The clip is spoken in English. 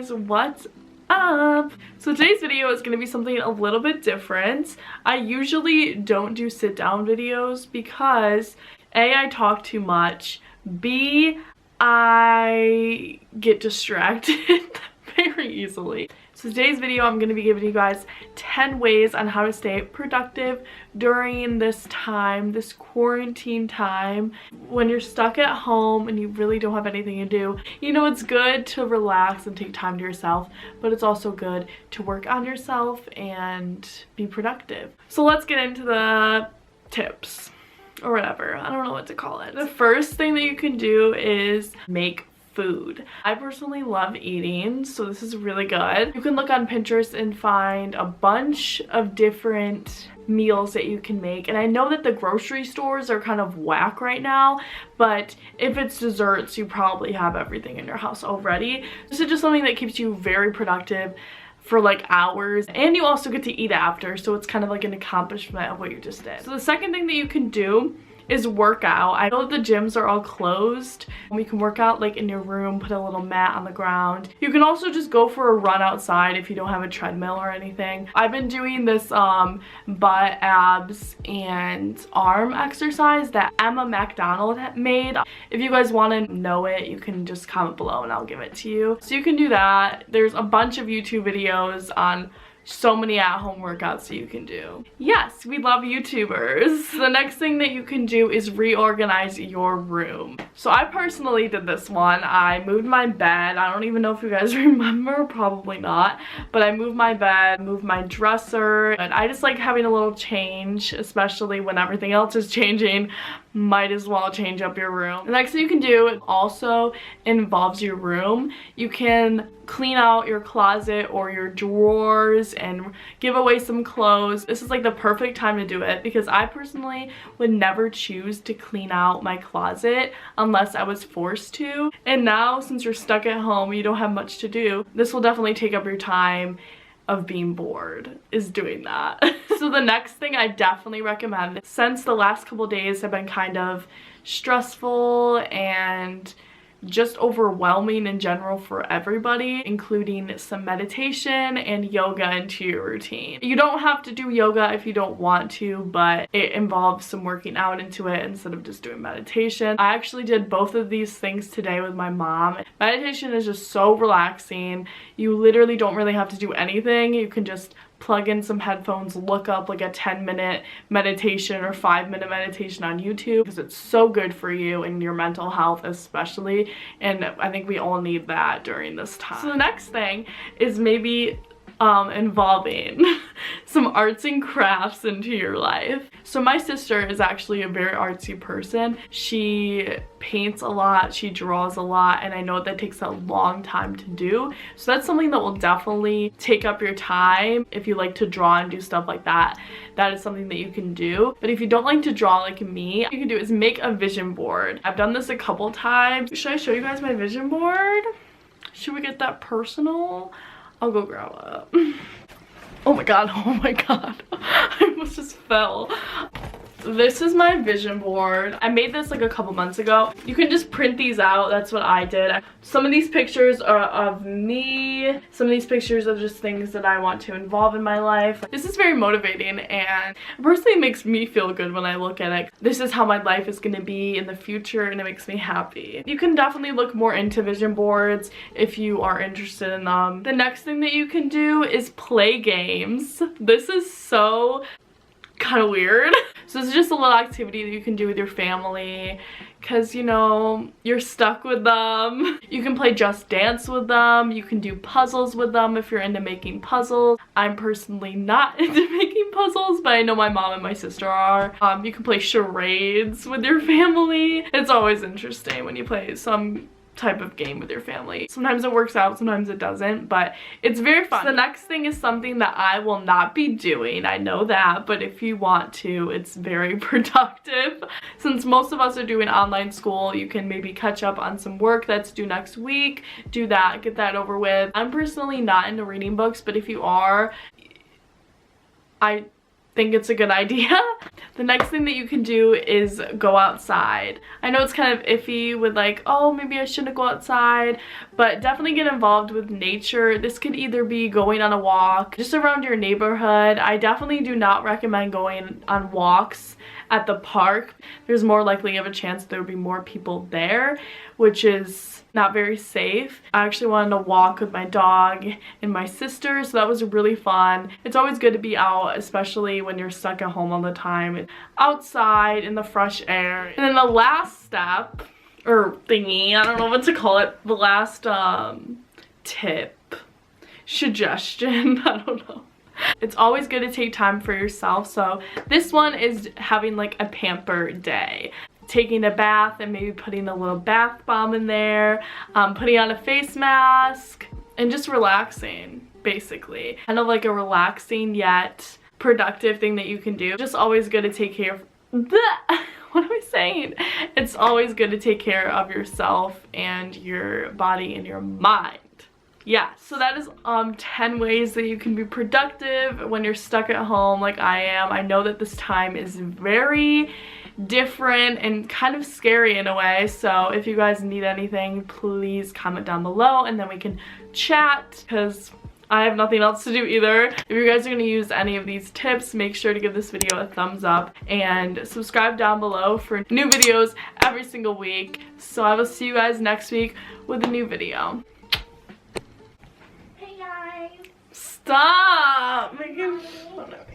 guys, what's up? So today's video is going to be something a little bit different. I usually don't do sit down videos because A, I talk too much, B, I get distracted very easily. So today's video I'm going to be giving you guys 10 ways on how to stay productive during this time, this quarantine time, when you're stuck at home and you really don't have anything to do. You know, it's good to relax and take time to yourself, but it's also good to work on yourself and be productive. So let's get into the tips or whatever. I don't know what to call it. The first thing that you can do is make food. I personally love eating, so this is really good. You can look on Pinterest and find a bunch of different meals that you can make, and I know that the grocery stores are kind of whack right now, but if it's desserts, you probably have everything in your house already. This is just something that keeps you very productive for like hours, and you also get to eat after, so it's kind of like an accomplishment of what you just did. So the second thing that you can do is work out. I know the gyms are all closed. You can work out like in your room, put a little mat on the ground. You can also just go for a run outside if you don't have a treadmill or anything. I've been doing this butt, abs, and arm exercise that Emma McDonald made. If you guys want to know it, you can just comment below and I'll give it to you. So you can do that. There's a bunch of YouTube videos on so many at-home workouts that you can do. Yes, we love YouTubers. The next thing that you can do is reorganize your room. So I personally did this one. I moved my bed. I don't even know if you guys remember, probably not, but I moved my bed, moved my dresser, and I just like having a little change, especially when everything else is changing. Might as well change up your room. The next thing you can do also involves your room. You can clean out your closet or your drawers and give away some clothes. This is like the perfect time to do it because I personally would never choose to clean out my closet unless I was forced to. And now, since you're stuck at home, you don't have much to do, this will definitely take up your time of being bored, is doing that. So the next thing I definitely recommend, since the last couple days have been kind of stressful and just overwhelming in general for everybody, including some meditation and yoga into your routine. You don't have to do yoga if you don't want to, but it involves some working out into it instead of just doing meditation. I actually did both of these things today with my mom. Meditation is just so relaxing. You literally don't really have to do anything. You can just plug in some headphones, look up like a 10-minute meditation or 5-minute meditation on YouTube because it's so good for you and your mental health especially, and I think we all need that during this time. So the next thing is maybe involving some arts and crafts into your life. So my sister is actually a very artsy person. She paints a lot, she draws a lot, and I know that takes a long time to do. So that's something that will definitely take up your time. If you like to draw and do stuff like that, that is something that you can do. But if you don't like to draw like me, what you can do is make a vision board. I've done this a couple times. Should I show you guys my vision board? Should we get that personal? I'll go grab it. Oh my god, oh my god. I almost just fell. This is my vision board. I made this like a couple months ago. You can just print these out. That's what I did. Some of these pictures are of me. Some of these pictures are just things that I want to involve in my life. This is very motivating and personally makes me feel good when I look at it. This is how my life is going to be in the future and it makes me happy. You can definitely look more into vision boards if you are interested in them. The next thing that you can do is play games. This is so kind of weird. So it's just a little activity that you can do with your family because, you know, you're stuck with them. You can play Just Dance with them. You can do puzzles with them if you're into making puzzles. I'm personally not into making puzzles, but I know my mom and my sister are. You can play charades with your family. It's always interesting when you play some type of game with your family. Sometimes it works out, sometimes it doesn't, but it's very fun. So the next thing is something that I will not be doing. I know that, but if you want to, it's very productive. Since most of us are doing online school, you can maybe catch up on some work that's due next week. Do that, get that over with. I'm personally not into reading books, but if you are, I think it's a good idea. The next thing that you can do is go outside. I know it's kind of iffy with like, oh, maybe I shouldn't go outside, but definitely get involved with nature. This could either be going on a walk just around your neighborhood. I definitely do not recommend going on walks at the park. There's more likely of a chance there would be more people there, which is not very safe. I actually wanted to walk with my dog and my sister, so that was really fun. It's always good to be out, especially when you're stuck at home all the time. Outside in the fresh air. And then the last step, or thingy, I don't know what to call it, the last tip, suggestion, I don't know. It's always good to take time for yourself, so this one is having like a pamper day. Taking a bath and maybe putting a little bath bomb in there, putting on a face mask, and just relaxing, basically. Kind of like a relaxing yet productive thing that you can do. Just always good to take care of what am I saying? It's always good to take care of yourself and your body and your mind. Yeah, so that is 10 ways that you can be productive when you're stuck at home like I am. I know that this time is very different and kind of scary in a way, so if you guys need anything, please comment down below and then we can chat, because I have nothing else to do either. If you guys are going to use any of these tips, make sure to give this video a thumbs up and subscribe down below for new videos every single week. So I will see you guys next week with a new video. Hey guys! Stop making fun of me.